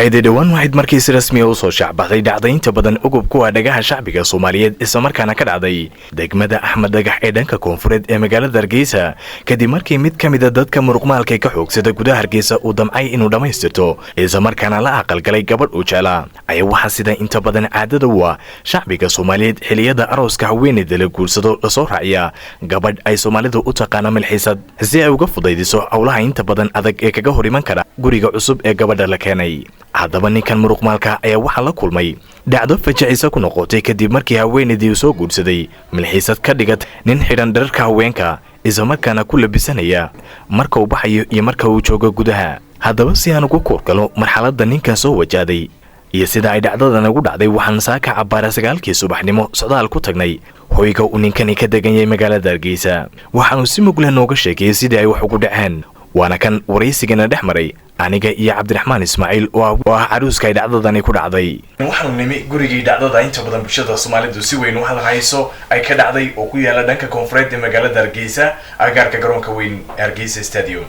Ayda dhawaan waxayd markii si rasmi ah u soo shacbaxday dhacdaynta badan ugub kuwa dhagaha shacbiga Soomaaliyeed isla markaana ka dhacday degmada Axmed Dhagax ee dhanka koonfureed ee magaalada Hargeysa kadib markii mid ka mid ah dadka muruqmaalka ka xoogsada gudaha Hargeysa uu damcay inuu dhamaystirto isla markaana la aqal galay gabadh uu jeclaa ayaa waxa sida inta badan caadada u ah shacbiga Soomaaliyeed xiliyada arooska haweeneyda la guursado la soo raaciya gabadh ay Soomaalidu u taqaana milxiisad si ay uga fudaydiso hawlaha inta badan adag ee kaga hor iman kara guriga cusub ee gabadha la keenay. haddaba ninkan muruqmaalka ayaa waxaa la kulmay dhacdo fajacisa ku noqotay kadib markii haweeneydii soo guursaday milxiisad ka dhigat nin xidhan dharka haweenka isla markaana ku labisanaya marka uu baxayo iyo marka uu joogo gudaha. haddaba si aan ugu koorgalo marxaladda ninkan soo wajahday iyo sida ay dhacdadan ugu dhacday waxaan saaka cabbaara 9 subaxnimo socdaal ku tagnay hoyga uu ninkani ka degan yahay magaalada Hargeysa. waxaanu si mug leh nooga sheegay sidii ay wax ugu dhaceen waana kan waraysigana dhex maray aniga iyo Cabdiraxmaan Ismaaciil oo ah caruuska ay dhacdadani ku dhacday. waxaanu nimi gurigii dhacdada inta badan bulshada Soomaalidu si weyn u hadalhayso ay ka dhacday oo ku yaala dhanka koonfureed ee magaalada Hargeysa agaarka garoonka weyn Hargeysa Stadium.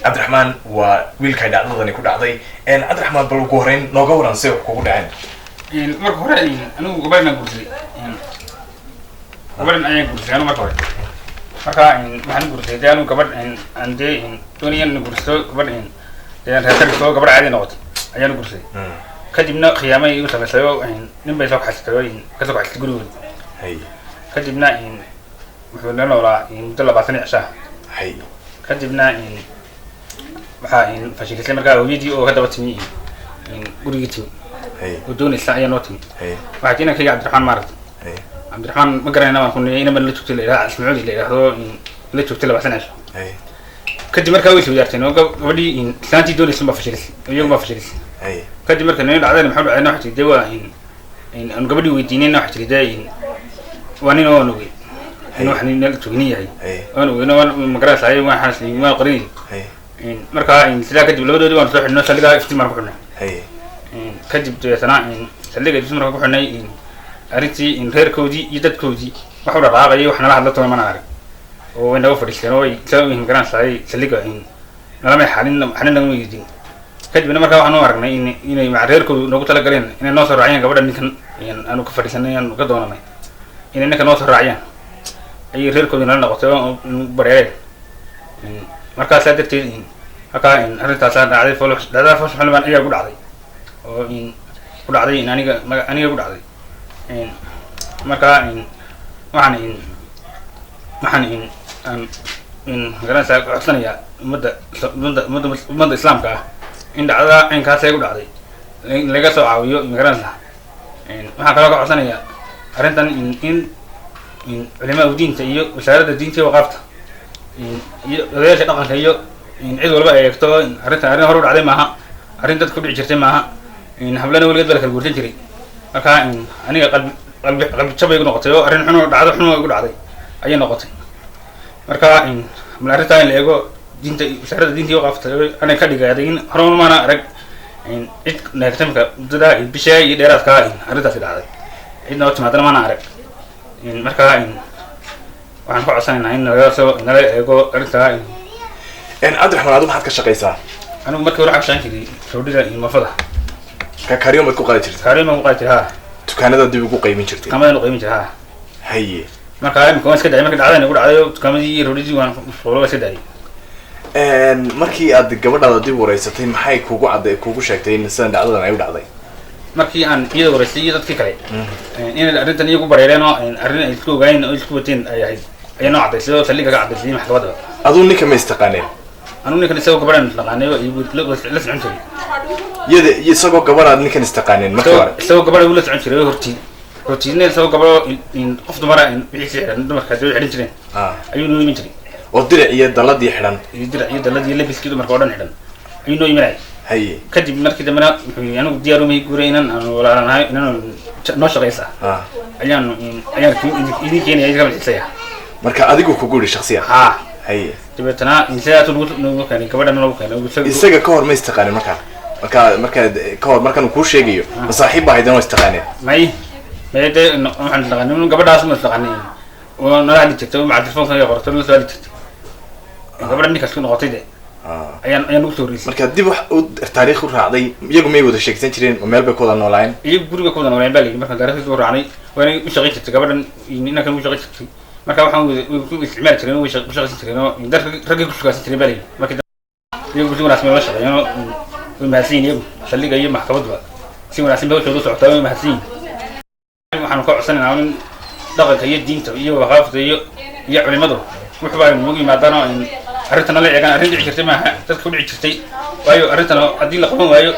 Cabdiraxmaan waa wiilka dhacdadani ku dhacday. Cabdiraxmaan bal ugu horeyn nooga waran si kugu dhaceen. marka hore anigu gabadhna guursaday gabadhan ayaan guursaday anigu marka hore waxaan guursaday anigu gabadh aan doonayaan guursato gabadh reerkariso gabadh caadi noqotay ayaan guursaday kadibna khiyaamay igu samaysay oo nin bay soo kaxaysatay ka soo kaxaysatay gurigooda kadibna wuxuu la noolaa muddo 20 cisho kadibna waxaa fashilisay markaa hooyadii oo ka daba timi gurigii timi oo doonaysa ayaa noo timi waxaa jiina kayga Cabdiraxmaan maaragtay Cabdiraxmaan ma garanayna waan ku niyay inama la joogtay la ilaa Ismaaciil la yiraahdo la joogtay 20 cisho kadib markaa way soo yarteen oo gabadhii islaantii doonaysa ma fashilisay iyagu ma fashilisay kadib markaa nin dhacday maxaa dhacay nooxti dewa aan gabadhii weydiinayna waxa jiray waa nin oo nuugay wax nin la joogni yahay oo nuugayna ma garanaysa waxaan isla ma qorin markaa sida kadib labadoodii waan soo xidhnay saliga iftiimaan ku xidhnay kadib deetana saliga iftiimaan ku xidhnay arintii reerkoodii iyo dadkoodii wax u dhaqaaqay waxna la hadlato ma arag oo way naga fadhiisteen oo ay soo garanaysaa saliga nala xalin lagu yidin kadibna markaa waxaan u aragnay inay ma reerkoodu nagu tala galeen inay noo soo raaciyaan gabadha ninkan aanu ka fadhiisanay aanu ka doonanay inay ninkan noo soo raaciyaan ay reerkoodu nala noqotay oo bareereen markaas darteed halkaa arrintaas dhacday dhacdada fool xilbaan ayaa ku dhacday oo ku dhacday aniga ku dhacday markaa waxaan garanaysaa codsanaya ummadda islaamka ah in dhacdada aynkaas ay ku dhacday laga soo caawiyo magaranaysaa waxaan kaloo ka codsanaya arrintan in culimaa diinta iyo wasaaradda diinta iyo waqaafta iyo odayaasha dhaqanka iyo cid walba ay eegto arrin hore u dhacday maaha arrin dadka ku dhici jirtay maaha hablana weligeed baa la kala guursan jiray markaa aniga qalbi jabay igu noqotay oo arrin xun dhacdo xun igu dhacday ayay noqotay markaa arrintaa in la eego diinta wasaaradda diinta iyo waqaafta anay ka dhigaaday in hore maana arag cid neegtamka muddada bishaa iyo dheeraadkaa arrintaasi dhacday cidna oo timaadana maana arag markaa waxaan ka codsanaynaa in nala eego arrintaa. Cabdiraxmaan adigu maxaad ka shaqaysaa? anigu markii hore waxaan ka shaqayn jiray roodhida iyo mafada kariyo ma ku qaadi jirtay? kariyo ma ku qaadi jiray dukaanada dib ugu qiimin jirtay? dukaamada qiimin jiray haye markaa imika waan iska dhacay markii dhacdayna ku dhacday dukaamadii iyo roodhidii waan soo iska dhacay. markii aad gabadhaada dib wareysatay maxay kugu sheegtay in sidan dhacdadan ay u dhacday? markii aan iyada wareystay iyo dadkii kale in arrintan iyagu bareereen oo arrin ay isku ogaayeen oo isku wateen ay ahayd ayay noo cadaysay oo saliga ka cadaysay maxkamadda. aduu ninka ma istaqaaneen? anu ninkan isagoo gabadhan dhaqaanayo la socon jiray isagoo gabadhaad ninkan istaqaaneen markii hore? isagoo gabadha uu la socon jiray hortiina isagoo gabadho qof dumara wixii xidhan dumarkaas way xidhan jireen ayuu noo iman jiray oo dirac iyo daladii xidhan iyo daladii labiskii dumarka oo dhan xidhan ayuu noo imanayay. haye kadib markii dambena wuxuu anigu diyaarumay guuray inaan aanu walaalanahay inaan noo shaqaysa ayaan idin keenaya idinka malxisaya. marka adigu kugu yidhi shakhsiyan? haye dabeetana insaatu nagu keenay gabadhana lagu keenay isaga ka hor ma istaqaanin markaa ka hor markaan kuu sheegayo ma saaxiib baa haydana waa istaqaaneen? may de waxaan istaqaanin gabadhaas ma istaqaanin oo nala hadli jirtay oo maca telefoonka qorto nala soo hadli jirtay gabadha ninkaas ku noqotay de ayaan ugu soo horeysay marka dib wax taariikh u raacday iyagu may wada sheegsan jireen oo meel bay ku wada noolaan iyagu guriga ku wada noolaan baa la yidhi markaan taariikhdiisa u raacnay waa inay u shaqayn jirtay gabadhan inankan u shaqayn jirtay marka waxaan u isticmaali jireen way shaqaysan jireen oo raggay ku shaqaysan jireen baa la yidhi markii iyagu si wanaagsan la shaqeeyeen oo way mahadsan yihiin iyagu saldhigga iyo maxkamadba si wanaagsan bay hawshooda u socotaa way mahadsan yihiin waxaan ka codsanaynaa in dhaqanka iyo diinta iyo waqaafta iyo culimadu wuxuu baa nagu yimaadaan oo arrintan la eegan arrin dhici jirtay maaha dadka u dhici jirtay waayo arrintan haddii la qaban waayo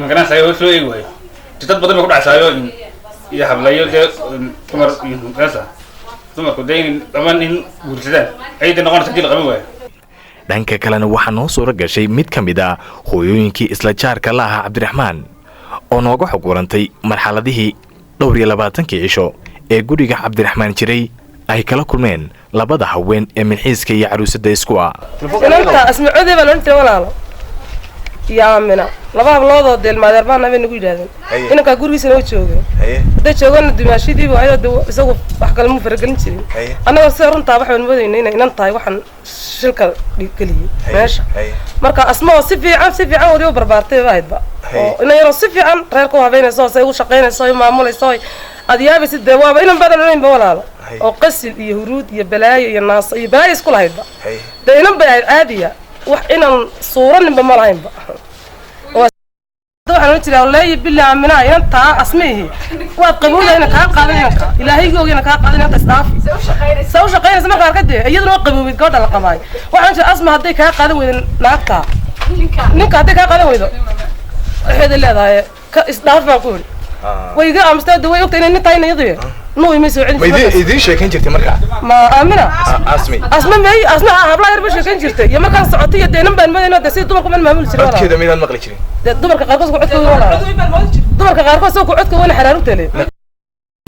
magaranaysayo hoos loo eegi waayo dad badan bay ku dhacsaayo iyo hablayo dee dumar iyo gaasa dumarku dee in dhamaan in guursadaan ayay noqonaysa haddii la qaban waayo dhanka kalena waxaa noo suura gashay mid ka mid ah hooyooyinkii isla jaarka la ahaa cabdiraxmaan oo nooga xog warantay marxaladihii 22 cisho ee guriga cabdiraxmaan jiray ay kala kulmeen labada haween ee milxiiska iyo caruusada isku ah inanta asmacoodey baa loo walaalo yaamina laba habloodoo deelmaadeer baa nabe nagu yidhaahdeen inankaa gurigiisa noo joogeen hadday joogana dumaashidiiba ayado isagu wax kale muu faragelin jirin annagoo sida runtaa waxaan moodayna inay inan tahay waxaan shilka geliyey meesha marka asma oo si fiican wadi u barbaartay ahaydba oo inan yaroo si fiican reerka u habeynayso say ugu shaqaynayso maamulayso aad yaabaysid dee waaba inan badan onaynba walaalo oo qasil iyo huruud iyo balaayo iyo naaso iyo balaayo isku lahaydba dee inan bay ahayd caadiya wax inaan suuraninba ma lahaynba waxaan oran jiraa wallaahi bilaa aaminaa inantaa asmihi waad qabowda ina kaa qaadan inanka ilaahaygoog ina kaa qaadan inanta isdhaaf sa u shaqaynaysa markaa ka dee iyaduna waa qabowid gabadha la qabaay waxaan jiraa asma hadday kaa qaadan weydo naagtaa ninka hadday kaa qaadan weydo waxeeday leedahay ka isdhaaf baan ku yidhi way iga aamustaa de way ogta inay nin tahay iyadu nuu imay soo celin ma idiin sheekayn jirtay markaa ma aamina asma may asma habla yar ba sheekayn jirtay iyo markaan socotay iyo deenan baan madayno de si dumarku man maamul jiray walaal codkeeda midaan maqli jirin dumarka qaarkood ku codkooda walaal dumarka qaarkood soo ku codkooda wana xaraarutale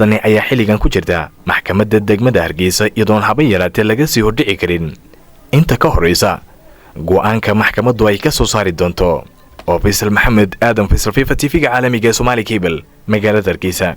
dani ayaa xilligan ku jirta maxkamadda degmada Hargeysa iyadoon haba yaraatee laga sii hordhici karin inta ka horeysa go'aanka maxkamaddu ay ka soo saari doonto oo Faisal Maxamed Aadan Faisal FIFA TV-ga caalamiga Somali Cable magaalada Hargeysa.